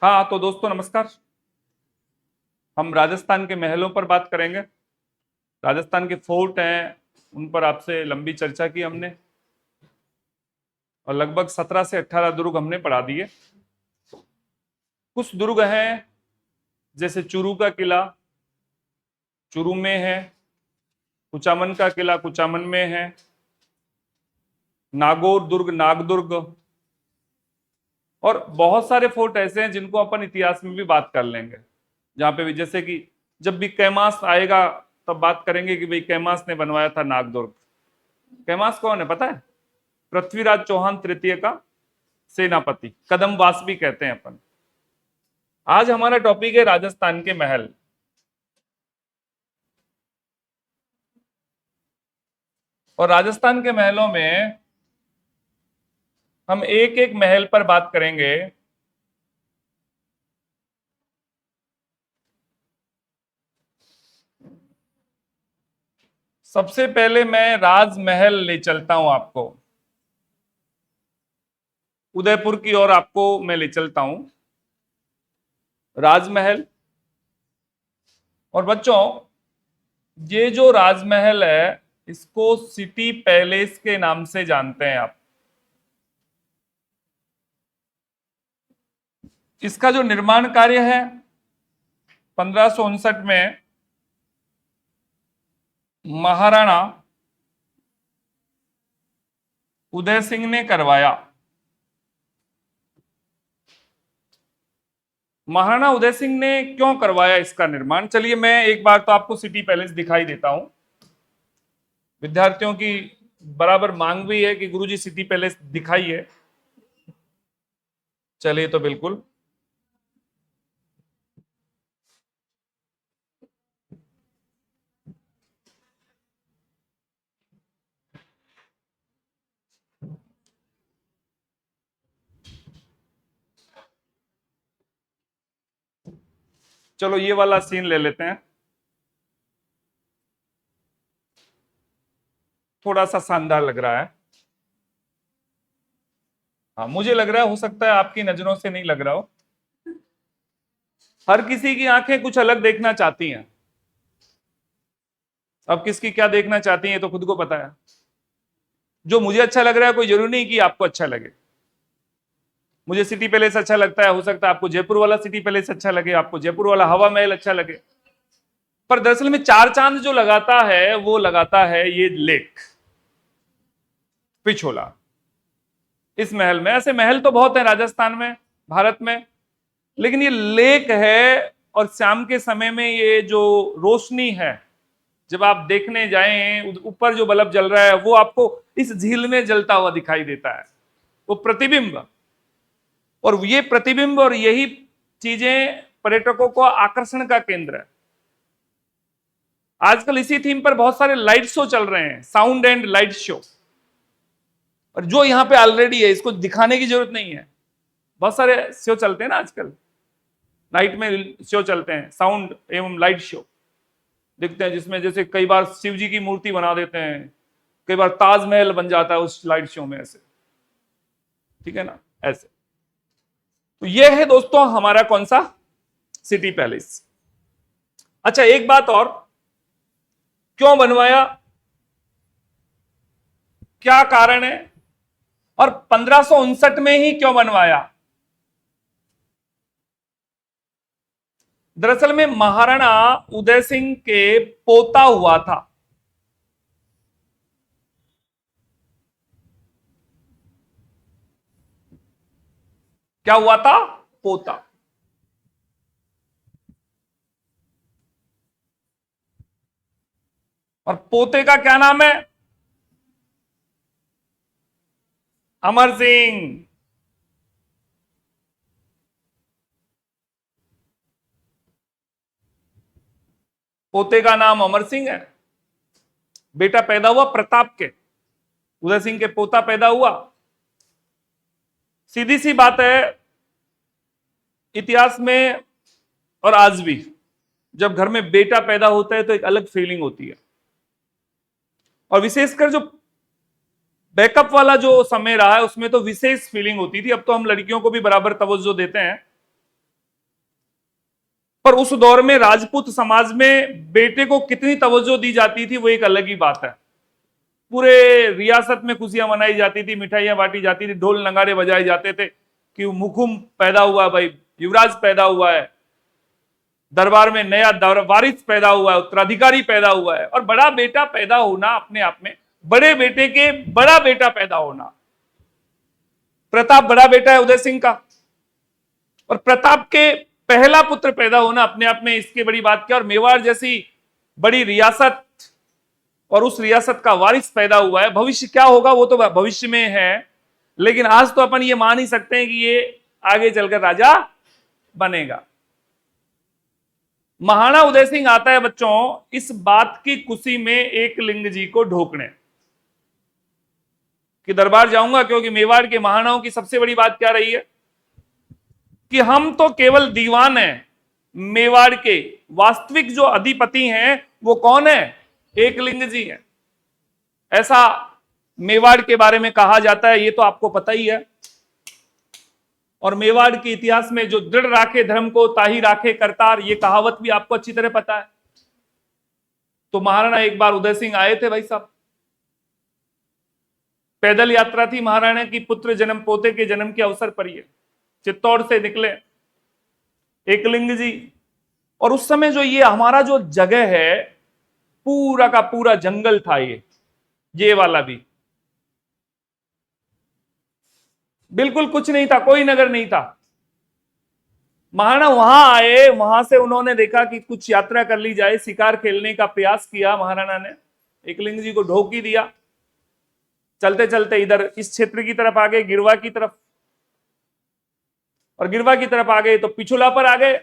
हाँ तो दोस्तों नमस्कार। हम राजस्थान के महलों पर बात करेंगे। राजस्थान के फोर्ट हैं, उन पर आपसे लंबी चर्चा की हमने और लगभग 17 से 18 दुर्ग हमने पढ़ा दिए। कुछ दुर्ग हैं जैसे चूरू का किला चूरू में है, कुचामन का किला कुचामन में है, नागौर दुर्ग नागदुर्ग, और बहुत सारे फोर्ट ऐसे हैं जिनको अपन इतिहास में भी बात कर लेंगे। जहां पे भी जैसे कि जब भी कैमास आएगा तब बात करेंगे कि भाई कैमास ने बनवाया था नागदुर्ग। कैमास कौन है पता है? पृथ्वीराज चौहान तृतीय का सेनापति, कदमवास भी कहते हैं अपन। आज हमारा टॉपिक है राजस्थान के महल। और राजस्थान के महलों में हम एक एक महल पर बात करेंगे। सबसे पहले मैं राजमहल ले चलता हूं आपको, उदयपुर की ओर आपको मैं ले चलता हूं। राजमहल, और बच्चों ये जो राजमहल है इसको सिटी पैलेस के नाम से जानते हैं आप। इसका जो निर्माण कार्य है 1559 में महाराणा उदय सिंह ने करवाया। महाराणा उदय सिंह ने क्यों करवाया इसका निर्माण? चलिए मैं एक बार तो आपको सिटी पैलेस दिखाई देता हूं। विद्यार्थियों की बराबर मांग भी है कि गुरुजी सिटी पैलेस दिखाइए। चलिए तो बिल्कुल। चलो ये वाला सीन ले लेते हैं, थोड़ा सा शानदार लग रहा है। हाँ मुझे लग रहा है, हो सकता है आपकी नजरों से नहीं लग रहा हो। हर किसी की आंखें कुछ अलग देखना चाहती हैं। अब किसकी क्या देखना चाहती हैं तो खुद को पता है। जो मुझे अच्छा लग रहा है कोई जरूरी नहीं कि आपको अच्छा लगे। मुझे सिटी पैलेस अच्छा लगता है, हो सकता है आपको जयपुर वाला सिटी पैलेस अच्छा लगे, आपको जयपुर वाला हवा महल अच्छा लगे। पर दरअसल में चार चांद जो लगाता है वो लगाता है ये लेक पिछोला। इस महल में, ऐसे महल तो बहुत है राजस्थान में, भारत में, लेकिन ये लेक है। और शाम के समय में ये जो रोशनी है, जब आप देखने जाएं ऊपर जो बल्ब जल रहा है वो आपको इस झील में जलता हुआ दिखाई देता है, वो प्रतिबिंब। और ये प्रतिबिंब और यही चीजें पर्यटकों को आकर्षण का केंद्र है। आजकल इसी थीम पर बहुत सारे लाइट शो चल रहे हैं, साउंड एंड लाइट शो। और जो यहां पे ऑलरेडी है इसको दिखाने की जरूरत नहीं है। बहुत सारे शो चलते हैं ना आजकल, नाइट में शो चलते हैं, साउंड एवं लाइट शो दिखते हैं, जिसमें जैसे कई बार शिव जी की मूर्ति बना देते हैं, कई बार ताजमहल बन जाता है उस लाइट शो में, ऐसे। ठीक है ना, ऐसे। तो ये है दोस्तों हमारा कौन सा? City palace. अच्छा एक बात और, क्यों बनवाया, क्या कारण है, और 1559 में ही क्यों बनवाया? दरअसल में महाराणा उदय सिंह के पोता हुआ था। क्या हुआ था? पोता। और पोते का क्या नाम है? अमर सिंह। पोते का नाम अमर सिंह है। बेटा पैदा हुआ प्रताप के, उदय सिंह के पोता पैदा हुआ। सीधी सी बात है, इतिहास में और आज भी जब घर में बेटा पैदा होता है तो एक अलग फीलिंग होती है। और विशेषकर जो बैकअप वाला जो समय रहा है उसमें तो विशेष फीलिंग होती थी। अब तो हम लड़कियों को भी बराबर तवज्जो देते हैं, पर उस दौर में राजपूत समाज में बेटे को कितनी तवज्जो दी जाती थी वो एक अलग ही बात है। पूरे रियासत में खुशियां मनाई जाती थी, मिठाइयां बांटी जाती थी, ढोल नगाड़े बजाए जाते थे कि मुकुम पैदा हुआ, भाई युवराज पैदा हुआ है, दरबार में नया वारिस पैदा हुआ है, उत्तराधिकारी पैदा हुआ है। और बड़ा बेटा पैदा होना अपने आप में, बड़े बेटे के बड़ा बेटा पैदा होना, प्रताप बड़ा बेटा है उदय सिंह का, और प्रताप के पहला पुत्र पैदा होना अपने आप में इसकी बड़ी बात क्या। और मेवाड़ जैसी बड़ी रियासत और उस रियासत का वारिस पैदा हुआ है। भविष्य क्या होगा वो तो भविष्य में है, लेकिन आज तो अपन ये मान ही सकते हैं कि ये आगे चलकर राजा बनेगा। महाराणा उदय सिंह आता है बच्चों इस बात की खुशी में एकलिंग जी को ढोकने कि दरबार जाऊंगा, क्योंकि मेवाड़ के महाराणाओं की सबसे बड़ी बात क्या रही है कि हम तो केवल दीवान हैं, मेवाड़ के वास्तविक जो अधिपति हैं वो कौन है, एकलिंग जी हैं। ऐसा मेवाड़ के बारे में कहा जाता है, ये तो आपको पता ही है। और मेवाड़ के इतिहास में जो दृढ़ राखे धर्म को ताही राखे करतार, ये कहावत भी आपको अच्छी तरह पता है। तो महाराणा एक बार उदय सिंह आए थे भाई साहब, पैदल यात्रा थी महाराणा की, पुत्र जन्म पोते के जन्म के अवसर पर ये चित्तौड़ से निकले एकलिंग जी। और उस समय जो ये हमारा जो जगह है पूरा का पूरा जंगल था, ये वाला भी बिल्कुल कुछ नहीं था, कोई नगर नहीं था। महाराणा वहां आए, वहां से उन्होंने देखा कि कुछ यात्रा कर ली जाए, शिकार खेलने का प्रयास किया महाराणा ने, एकलिंग जी को ढोक ही दिया। चलते चलते इधर इस क्षेत्र की तरफ आ गए, गिरवा की तरफ, और गिरवा की तरफ आ गए तो पिछोला पर आ गए।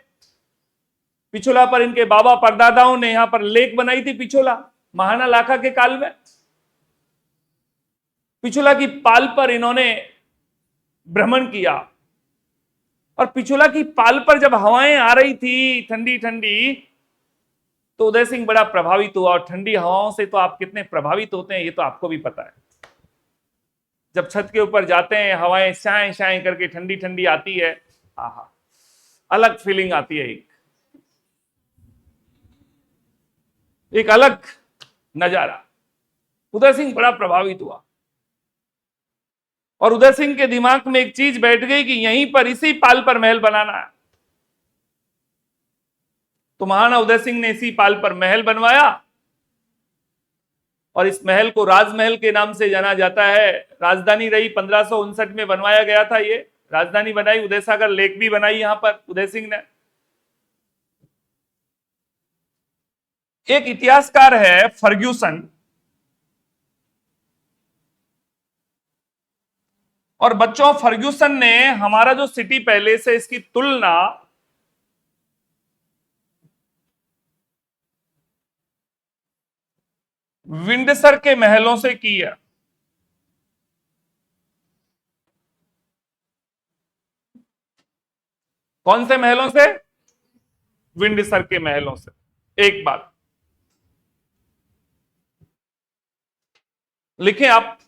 पिछोला पर इनके बाबा परदादाओं ने यहां पर लेक बनाई थी, पिछोला महाराणा लाखा के काल में। पिछोला की पाल पर इन्होंने भ्रमण किया, और पिछोला की पाल पर जब हवाएं आ रही थी ठंडी ठंडी, तो उदय सिंह बड़ा प्रभावित हुआ। और ठंडी हवाओं से तो आप कितने प्रभावित होते हैं ये तो आपको भी पता है। जब छत के ऊपर जाते हैं, हवाएं शाएं शाएं करके ठंडी ठंडी आती है, आहा अलग फीलिंग आती है, एक अलग नजारा। उदय सिंह बड़ा प्रभावित हुआ, और उदय सिंह के दिमाग में एक चीज बैठ गई कि यहीं पर इसी पाल पर महल बनाना है। तो महाराणा उदय सिंह ने इसी पाल पर महल बनवाया, और इस महल को राजमहल के नाम से जाना जाता है। राजधानी रही 1559 में बनवाया गया था, ये राजधानी बनाई, उदय सागर लेक भी बनाई यहां पर उदय सिंह ने। एक इतिहासकार है फर्ग्यूसन, और बच्चों फर्ग्यूसन ने हमारा जो सिटी पैलेस है इसकी तुलना विंडसर के महलों से की है। कौन से महलों से? विंडसर के महलों से। एक बात लिखें आप,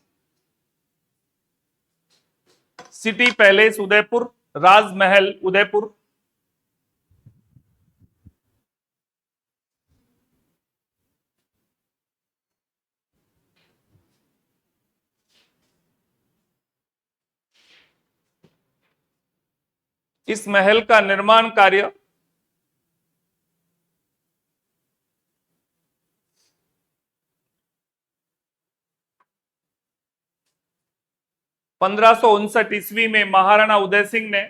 सिटी पैलेस उदयपुर, राजमहल उदयपुर, इस महल का निर्माण कार्य 1559 ईस्वी में महाराणा उदय सिंह ने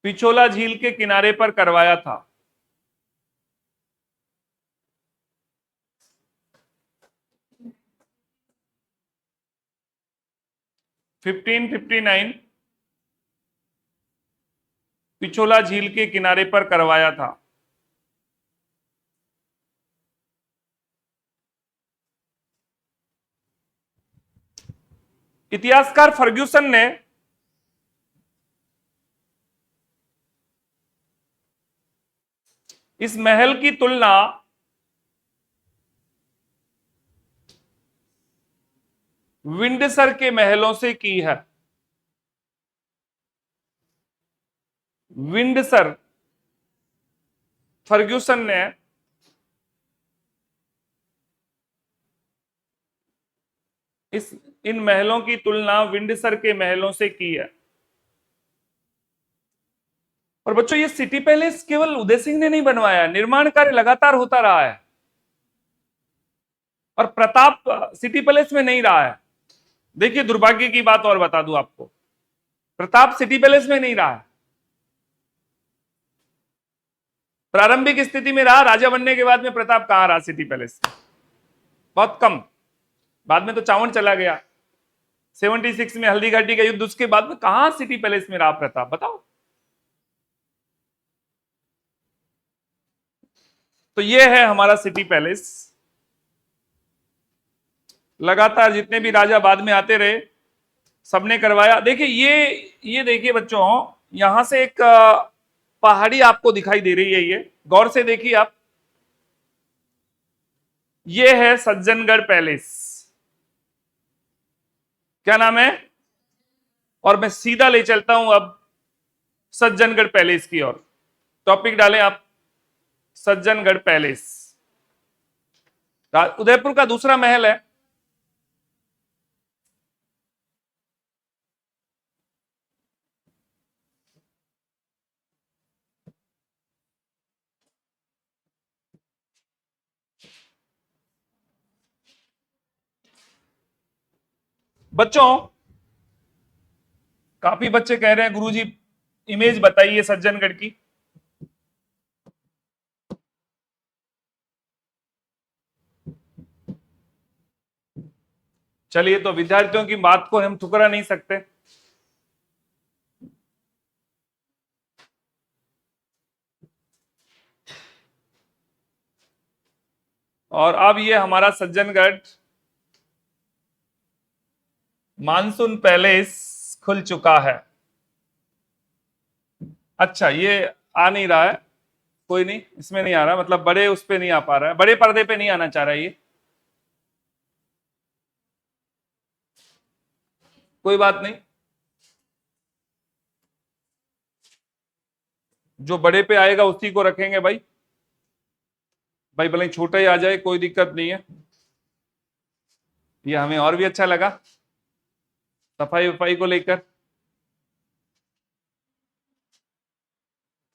पिछोला झील के किनारे पर करवाया था। 1559 पिछोला झील के किनारे पर करवाया था। इतिहासकार फर्ग्यूसन ने इस महल की तुलना विंडसर के महलों से की है? विंडसर, फर्ग्यूसन ने इन महलों की तुलना विंडसर के महलों से की है। और बच्चों, ये सिटी पैलेस केवल उदय सिंह ने नहीं बनवाया, निर्माण कार्य लगातार होता रहा है। और प्रताप सिटी पैलेस में नहीं रहा है। देखिए, दुर्भाग्य की बात और बता दूं आपको, प्रताप सिटी पैलेस में नहीं रहा है। प्रारंभिक स्थिति में रहा, राजा बनने के बाद में प्रताप कहां रहा सिटी पैलेस? बहुत कम। बाद में तो चावंड चला गया, 76 में हल्दी घाटी का युद्ध, उसके बाद में कहां सिटी पैलेस में रहा प्रताप, बताओ। तो ये है हमारा सिटी पैलेस। लगातार जितने भी राजा बाद में आते रहे, सबने करवाया। देखिए, ये देखिए बच्चों, यहां से एक पहाड़ी आपको दिखाई दे रही है, ये गौर से देखिए आप। ये है सज्जनगढ़ पैलेस। क्या नाम है? और मैं सीधा ले चलता हूं अब सज्जनगढ़ पैलेस की ओर। टॉपिक डालें आप, सज्जनगढ़ पैलेस उदयपुर का दूसरा महल है। बच्चों, काफी बच्चे कह रहे हैं गुरुजी इमेज बताइए सज्जनगढ़ की। चलिए, तो विद्यार्थियों की बात को हम ठुकरा नहीं सकते। और अब ये हमारा सज्जनगढ़ मानसून पैलेस खुल चुका है। अच्छा, ये आ नहीं रहा है, कोई नहीं, इसमें नहीं आ रहा, मतलब बड़े उस पे नहीं आ पा रहा है, बड़े पर्दे पे नहीं आना चाह रहा है ये, कोई बात नहीं। जो बड़े पे आएगा उसी को रखेंगे भाई। भाई भले छोटा ही आ जाए, कोई दिक्कत नहीं है। ये हमें और भी अच्छा लगा सफाई वफाई को लेकर।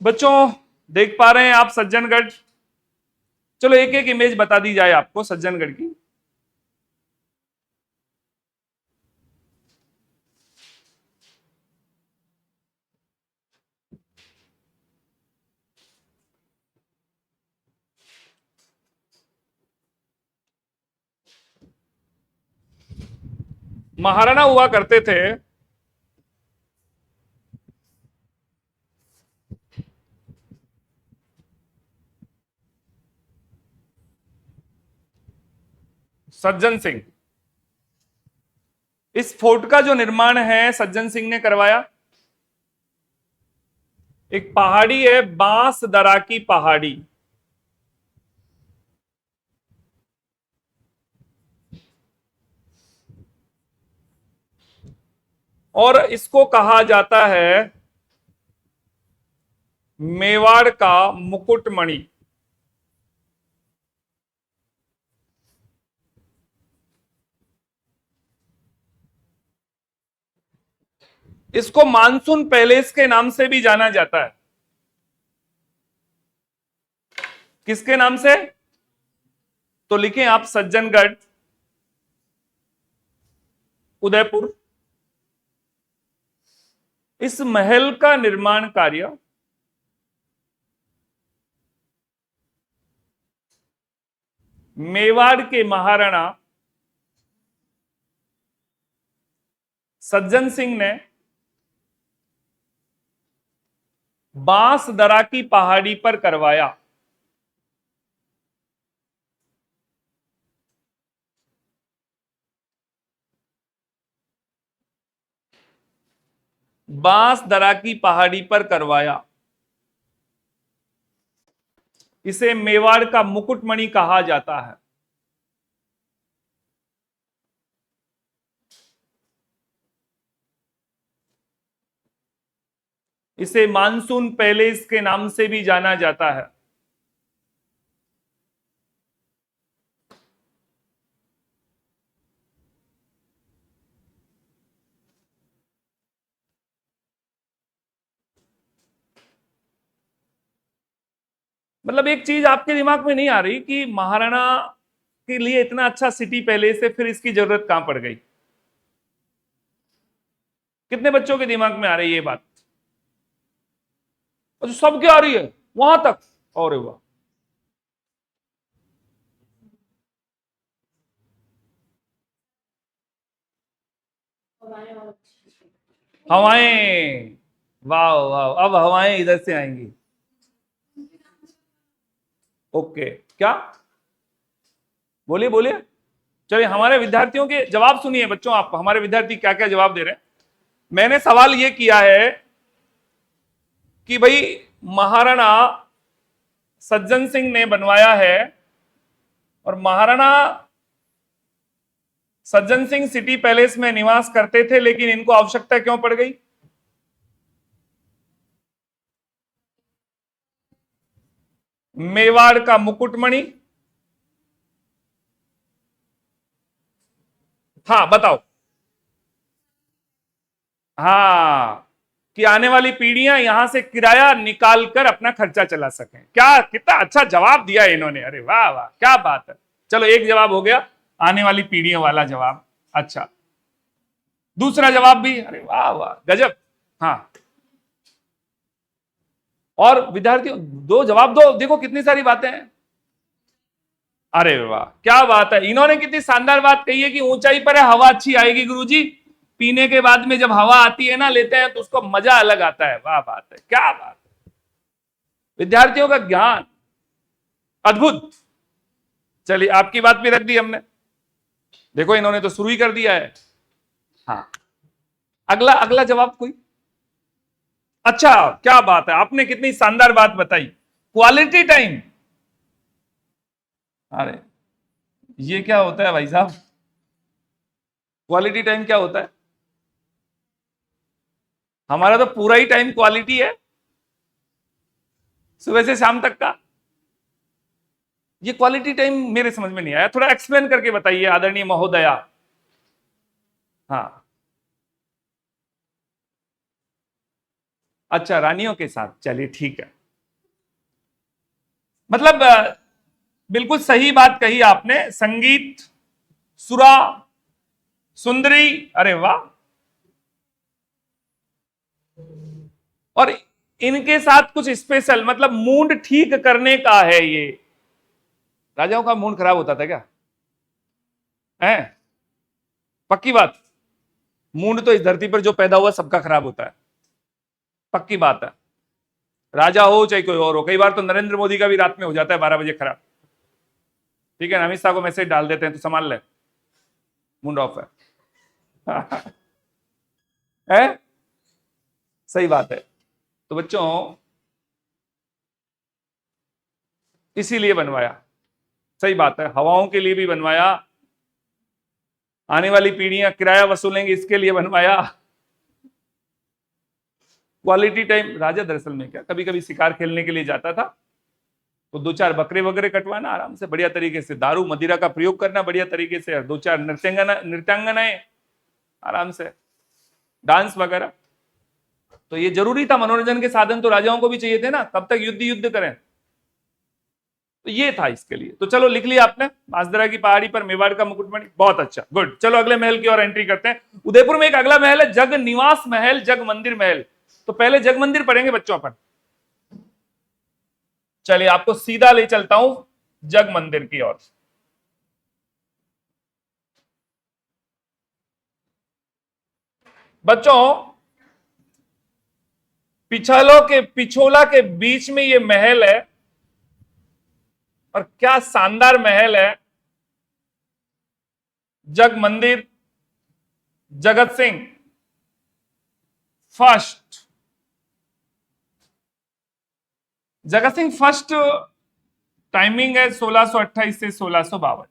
बच्चों, देख पा रहे हैं आप सज्जनगढ़? चलो एक एक इमेज बता दी जाए आपको सज्जनगढ़ की। महाराणा हुआ करते थे, सज्जन सिंह। इस फोर्ट का जो निर्माण है सज्जन सिंह ने करवाया। एक पहाड़ी है बांस दरा की पहाड़ी, और इसको कहा जाता है मेवाड़ का मुकुटमणि। इसको मानसून पैलेस के नाम से भी जाना जाता है। किसके नाम से? तो लिखें आप सज्जनगढ़, उदयपुर। इस महल का निर्माण कार्य मेवाड़ के महाराणा सज्जन सिंह ने बांस दरा की पहाड़ी पर करवाया। बांस दरा की पहाड़ी पर करवाया। इसे मेवाड़ का मुकुटमणि कहा जाता है। इसे मानसून पैलेस के नाम से भी जाना जाता है। मतलब एक चीज आपके दिमाग में नहीं आ रही कि महाराणा के लिए इतना अच्छा सिटी पैलेस है, फिर इसकी जरूरत कहां पड़ गई? कितने बच्चों के दिमाग में आ रही है ये बात? अच्छा, सबके आ रही है वहां तक? और वाह, हवाएं, वाह वाह, अब हवाएं इधर से आएंगी। ओके, क्या बोलिए बोलिए। चलिए, हमारे विद्यार्थियों के जवाब सुनिए बच्चों, आप हमारे विद्यार्थी क्या क्या जवाब दे रहे हैं। मैंने सवाल यह किया है कि भाई महाराणा सज्जन सिंह ने बनवाया है, और महाराणा सज्जन सिंह सिटी पैलेस में निवास करते थे, लेकिन इनको आवश्यकता क्यों पड़ गई? मेवाड़ का मुकुटमणि। हाँ बताओ। हाँ, कि आने वाली पीढ़ियां यहां से किराया निकाल कर अपना खर्चा चला सकें। क्या, कितना अच्छा जवाब दिया इन्होंने, अरे वाह वाह, क्या बात है। चलो, एक जवाब हो गया, आने वाली पीढ़ियों वाला जवाब। अच्छा, दूसरा जवाब भी, अरे वाह वाह, गजब। हाँ, और विद्यार्थियों दो जवाब दो, देखो कितनी सारी बातें हैं। अरे वाह, क्या बात है, इन्होंने कितनी शानदार बात कही है कि ऊंचाई पर है, हवा अच्छी आएगी गुरुजी। पीने के बाद में जब हवा आती है ना, लेते हैं तो उसको मजा अलग आता है। वाह बात है, क्या बात है, विद्यार्थियों का ज्ञान अद्भुत। चलिए, आपकी बात भी रख दी हमने, देखो इन्होंने तो शुरू ही कर दिया है। हाँ, अगला अगला जवाब कोई। अच्छा, क्या बात है, आपने कितनी शानदार बात बताई, क्वालिटी टाइम। अरे, ये क्या होता है भाई साहब? क्वालिटी टाइम क्या होता है? हमारा तो पूरा ही टाइम क्वालिटी है, सुबह से शाम तक का। ये क्वालिटी टाइम मेरे समझ में नहीं आया, थोड़ा एक्सप्लेन करके बताइए आदरणीय महोदया। हाँ, अच्छा, रानियों के साथ, चलिए ठीक है। मतलब बिल्कुल सही बात कही आपने, संगीत, सुरा, सुंदरी, अरे वाह। और इनके साथ कुछ स्पेशल, मतलब मूड ठीक करने का है ये। राजाओं का मूड खराब होता था क्या? है, पक्की बात। मूड तो इस धरती पर जो पैदा हुआ सबका खराब होता है, पक्की बात है। राजा हो चाहे कोई और हो, कई बार तो नरेंद्र मोदी का भी रात में हो जाता है 12 बजे खराब। ठीक है ना, अमित शाह को मैसेज डाल देते हैं तो संभाल ले, मूड ऑफ है। है, सही बात है। तो बच्चों, इसीलिए बनवाया, सही बात है, हवाओं के लिए भी बनवाया, आने वाली पीढ़ियां किराया वसूलेंगी इसके लिए बनवाया। Quality time. राजा दरअसल में क्या, कभी कभी शिकार खेलने के लिए जाता था, तो दो चार बकरे वगैरह कटवाना आराम से, बढ़िया तरीके से, दारू मदिरा का प्रयोग करना बढ़िया तरीके से, दो चार नृत्यांगनाएं आराम से, डांस वगैरह। तो ये जरूरी था, मनोरंजन के साधन तो राजाओं को भी चाहिए थे ना, कब तक युद्ध युद्ध करें। तो ये था इसके लिए। तो चलो, लिख लिया आपने, मासदरा की पहाड़ी पर मेवाड़ का मुकुटमणि, बहुत अच्छा, गुड। चलो अगले महल की ओर एंट्री करते हैं। उदयपुर में एक अगला महल है, जग निवास महल, जग मंदिर महल। तो पहले जग मंदिर पढ़ेंगे बच्चों अपन। चलिए, आपको सीधा ले चलता हूं जग मंदिर की ओर। बच्चों, पिछोला के बीच में ये महल है, और क्या शानदार महल है। जग मंदिर, Jagat Singh first, Jagat Singh first, timing है 1628 से 1652।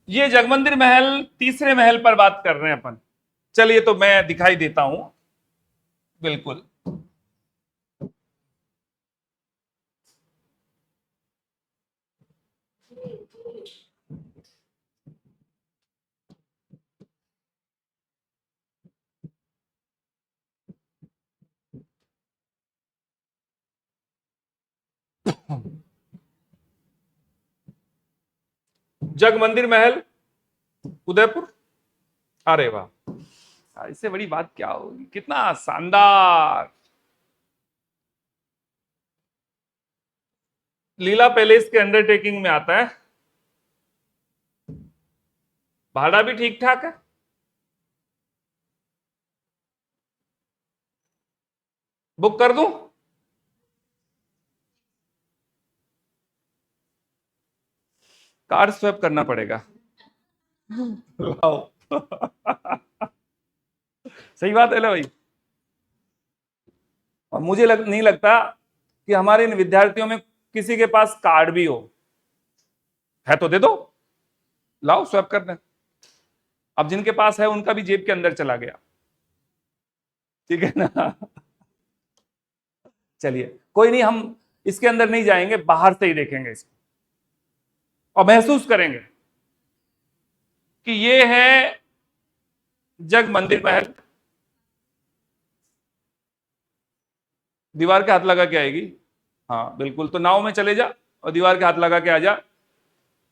ये जगमंदिर महल, तीसरे महल पर बात कर रहे हैं अपन। चलिए तो मैं दिखाई देता हूं, बिल्कुल। जग मंदिर महल, उदयपुर। अरे वाह, इससे बड़ी बात क्या होगी, कितना शानदार। लीला पैलेस के अंडरटेकिंग में आता है। भाड़ा भी ठीक ठाक है। बुक कर दूं? कार्ड स्वैप करना पड़ेगा। लाओ। सही बात है ना भाई। और मुझे नहीं लगता कि हमारे इन विद्यार्थियों में किसी के पास कार्ड भी हो। है तो दे दो, लाओ स्वैप कर दें। अब जिनके पास है उनका भी जेब के अंदर चला गया, ठीक है ना। चलिए कोई नहीं, हम इसके अंदर नहीं जाएंगे, बाहर से ही देखेंगे इसको और महसूस करेंगे कि ये है जग मंदिर महल। दीवार के हाथ लगा के आएगी। हाँ बिल्कुल, तो नाव में चले जा और दीवार के हाथ लगा के आ जा,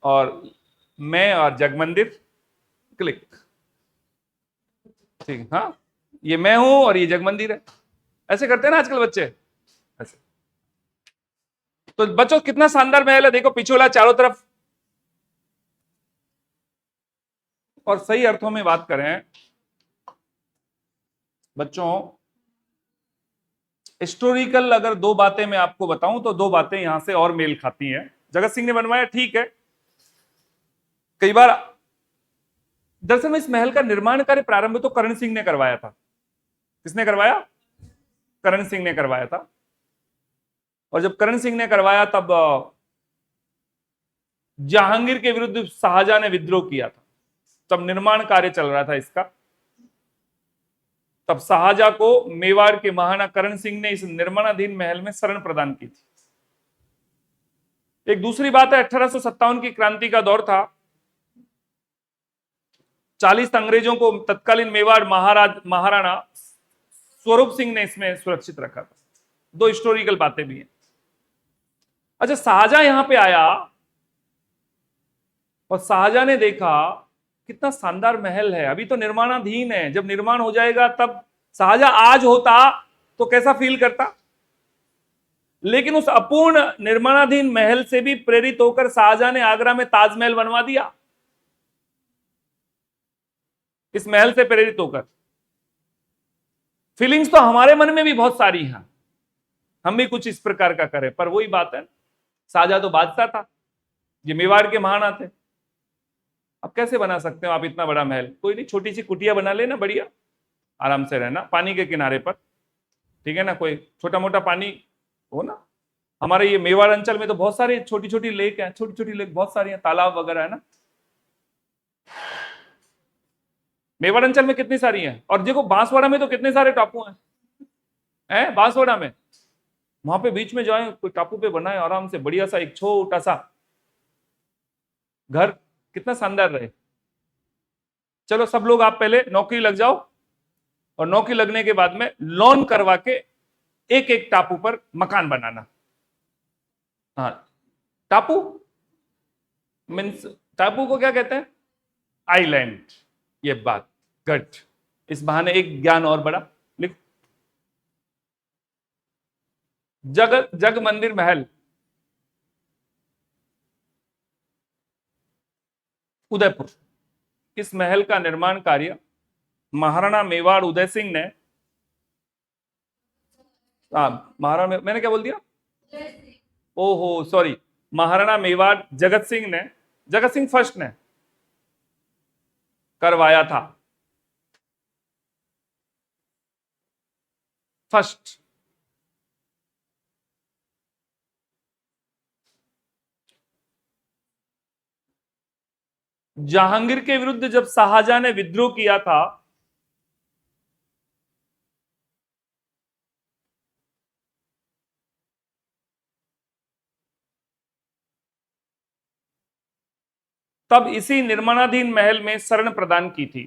और मैं और जग मंदिर, क्लिक। ठीक, हाँ ये मैं हूं और ये जग मंदिर है। ऐसे करते हैं ना आजकल बच्चे, ऐसे। तो बच्चों कितना शानदार महल है, देखो पिछोला चारों तरफ। और सही अर्थों में बात करें बच्चों, हिस्टोरिकल अगर दो बातें मैं आपको बताऊं तो दो बातें यहां से और मेल खाती हैं। जगत सिंह ने बनवाया, ठीक है। कई बार दरअसल में इस महल का निर्माण कार्य प्रारंभ तो करण सिंह ने करवाया था। किसने करवाया? करण सिंह ने करवाया था। और जब करण सिंह ने करवाया तब जहांगीर के विरुद्ध शाहजहां ने विद्रोह किया था। तब निर्माण कार्य चल रहा था इसका। तब शाहजहां को मेवाड़ के महाराणा करण सिंह ने इस निर्माणाधीन महल में शरण प्रदान की थी। एक दूसरी बात है, 1857 की क्रांति का दौर था। 40 अंग्रेजों को तत्कालीन मेवाड़ महाराणा स्वरूप सिंह ने इसमें सुरक्षित रखा था। दो हिस्टोरिकल बातें भी हैं। अच्छा, शाहजहां यहां पे आया और शाहजहां ने देखा कितना शानदार महल है, अभी तो निर्माणाधीन है, जब निर्माण हो जाएगा तब। शाहजहां आज होता तो कैसा फील करता। लेकिन उस अपूर्ण निर्माणाधीन महल से भी प्रेरित होकर शाहजहां ने आगरा में ताजमहल बनवा दिया, इस महल से प्रेरित होकर। फीलिंग्स तो हमारे मन में भी बहुत सारी हैं, हम भी कुछ इस प्रकार का करें, पर वही बात है, शाहजहां तो बादशाह था, ये मेवाड़ के महाराणा थे। अब कैसे बना सकते हो आप इतना बड़ा महल? कोई नहीं, छोटी सी कुटिया बना लेना, बढ़िया आराम से रहना पानी के किनारे पर, ठीक है ना। कोई छोटा मोटा पानी हो ना। हमारे ये मेवाड़ अंचल में तो बहुत सारी छोटी छोटी लेक हैं, छोटी छोटी लेक बहुत सारी हैं, तालाब वगैरह है ना। मेवाड़ अंचल में कितनी सारी हैं। और देखो बांसवाड़ा में तो कितने सारे टापू हैं बांसवाड़ा में। वहां पे बीच में जाए, कोई टापू पे बनाए आराम से, बढ़िया सा एक छोटा सा घर, कितना शानदार रहे। चलो सब लोग आप पहले नौकरी लग जाओ, और नौकरी लगने के बाद में लोन करवा के एक एक टापू पर मकान बनाना। हाँ, टापू मीन्स, टापू को क्या कहते हैं? आइलैंड। ये बात गट, इस बहाने एक ज्ञान और बड़ा। लिख, जग मंदिर महल, उदयपुर। इस महल का निर्माण कार्य महाराणा मेवाड़ उदय सिंह ने, महाराणा, मैंने क्या बोल दिया? ओहो सॉरी, महाराणा मेवाड़ जगत सिंह ने, जगत सिंह फर्स्ट ने करवाया था। फर्स्ट। जहांगीर के विरुद्ध जब शाहजहां ने विद्रोह किया था, तब इसी निर्माणाधीन महल में शरण प्रदान की थी।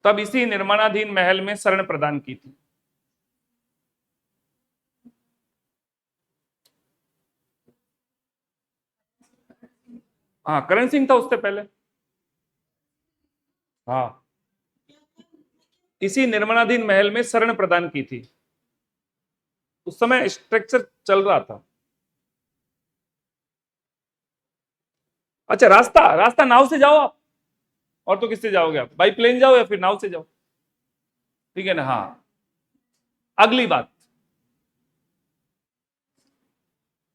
तब इसी निर्माणाधीन महल में शरण प्रदान की थी। हाँ, करण सिंह था उससे पहले। हाँ, इसी निर्माणाधीन महल में शरण प्रदान की थी। उस समय स्ट्रक्चर चल रहा था। अच्छा, रास्ता रास्ता नाव से जाओ आप, और तो किससे जाओगे आप? बाई प्लेन जाओ या फिर नाव से जाओ, ठीक है ना? हाँ, अगली बात।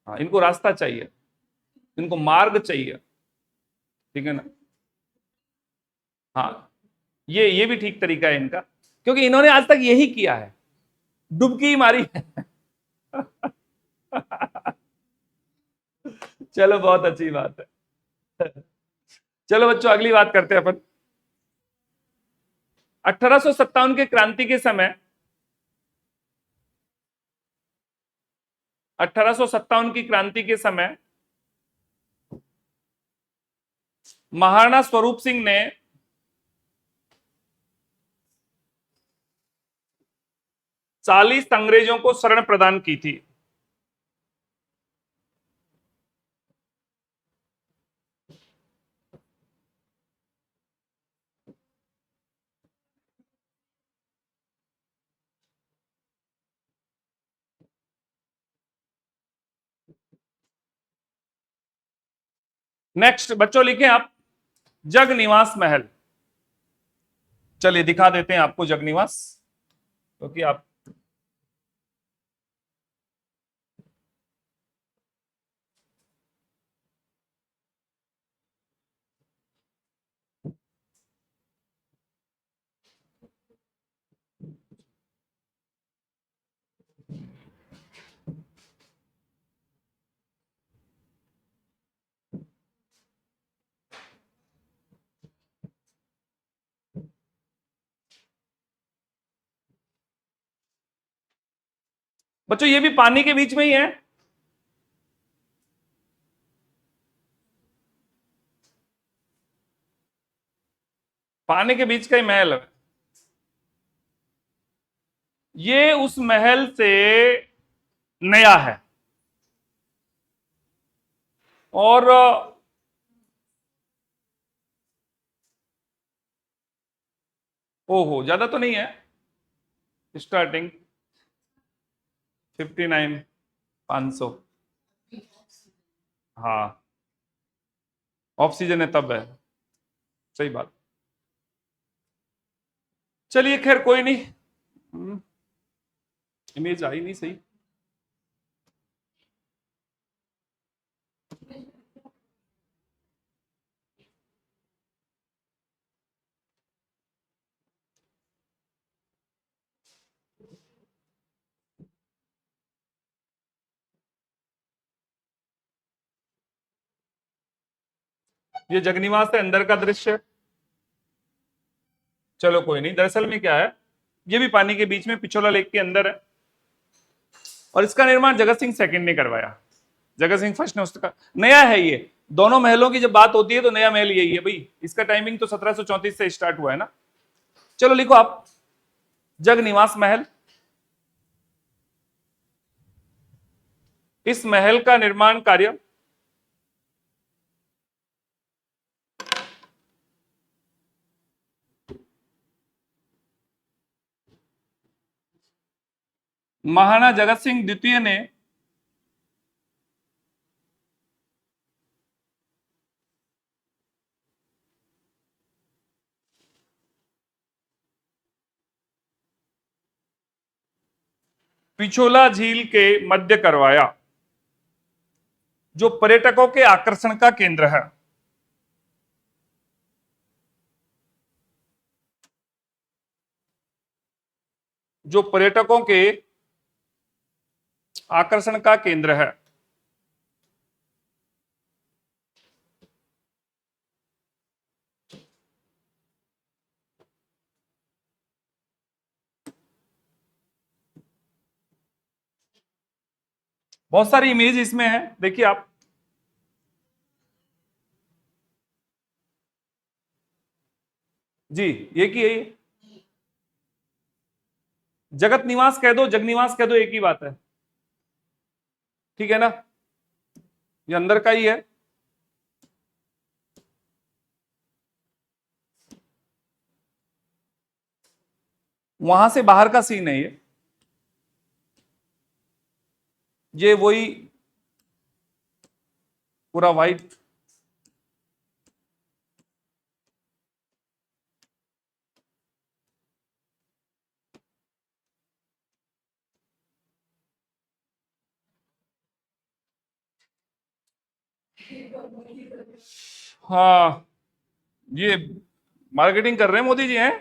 हाँ, इनको रास्ता चाहिए, इनको मार्ग चाहिए, ठीक है ना? हाँ, ये भी ठीक तरीका है इनका, क्योंकि इन्होंने आज तक यही किया है, डुबकी मारी है। चलो, बहुत अच्छी बात है। चलो बच्चों, अगली बात करते हैं अपन। 1857 के क्रांति के समय, 1857 की क्रांति के समय महाराणा स्वरूप सिंह ने 40 अंग्रेजों को शरण प्रदान की थी। नेक्स्ट बच्चों लिखें आप, जगनिवास महल। चलिए दिखा देते हैं आपको जगनिवास, क्योंकि आप बच्चों ये भी पानी के बीच में ही है। पानी के बीच का ही महल है। ये उस महल से नया है, और ओहो, ज्यादा तो नहीं है। स्टार्टिंग 59, 500। हाँ, ऑफ सीजन है तब है, सही बात। चलिए खैर कोई नहीं, इमेज आई नहीं सही। ये जगनिवास है, अंदर का दृश्य। चलो कोई नहीं, दरअसल में क्या है, ये भी पानी के बीच में पिछोला लेक के अंदर है, और इसका निर्माण जगत सिंह सेकंड ने करवाया। जगत सिंह फर्स्ट ने उसका, नया है ये। दोनों महलों की जब बात होती है तो नया महल यही है भाई। इसका टाइमिंग तो 1734 से स्टार्ट हुआ है ना। चलो लिखो आप, जगनिवास महल। इस महल का निर्माण कार्य महाराणा जगत सिंह द्वितीय ने पिछोला झील के मध्य करवाया, जो पर्यटकों के आकर्षण का केंद्र है। जो पर्यटकों के आकर्षण का केंद्र है। बहुत सारी इमेज इसमें है, देखिए आप। जी, ये की है, जगत निवास कह दो, जगनिवास कह दो, एक ही बात है, ठीक है ना। ये अंदर का ही है। वहां से बाहर का सीन है ये वही पूरा वाइट। हाँ, ये मार्केटिंग कर रहे हैं मोदी जी हैं।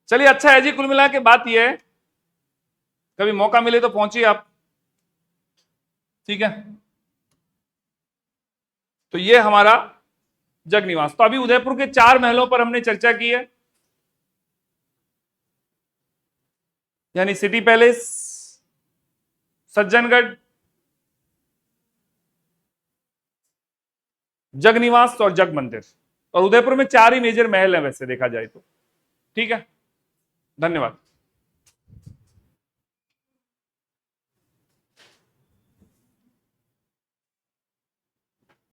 चलिए, अच्छा है जी, कुल मिला के बात ये है, कभी मौका मिले तो पहुंचिए आप, ठीक है। तो ये हमारा जगनिवास। तो अभी उदयपुर के 4 महलों पर हमने चर्चा की है, यानी सिटी पैलेस, सज्जनगढ़, जगनिवास और जग मंदिर। और उदयपुर में 4 ही मेजर महल है वैसे देखा जाए तो, ठीक है। धन्यवाद।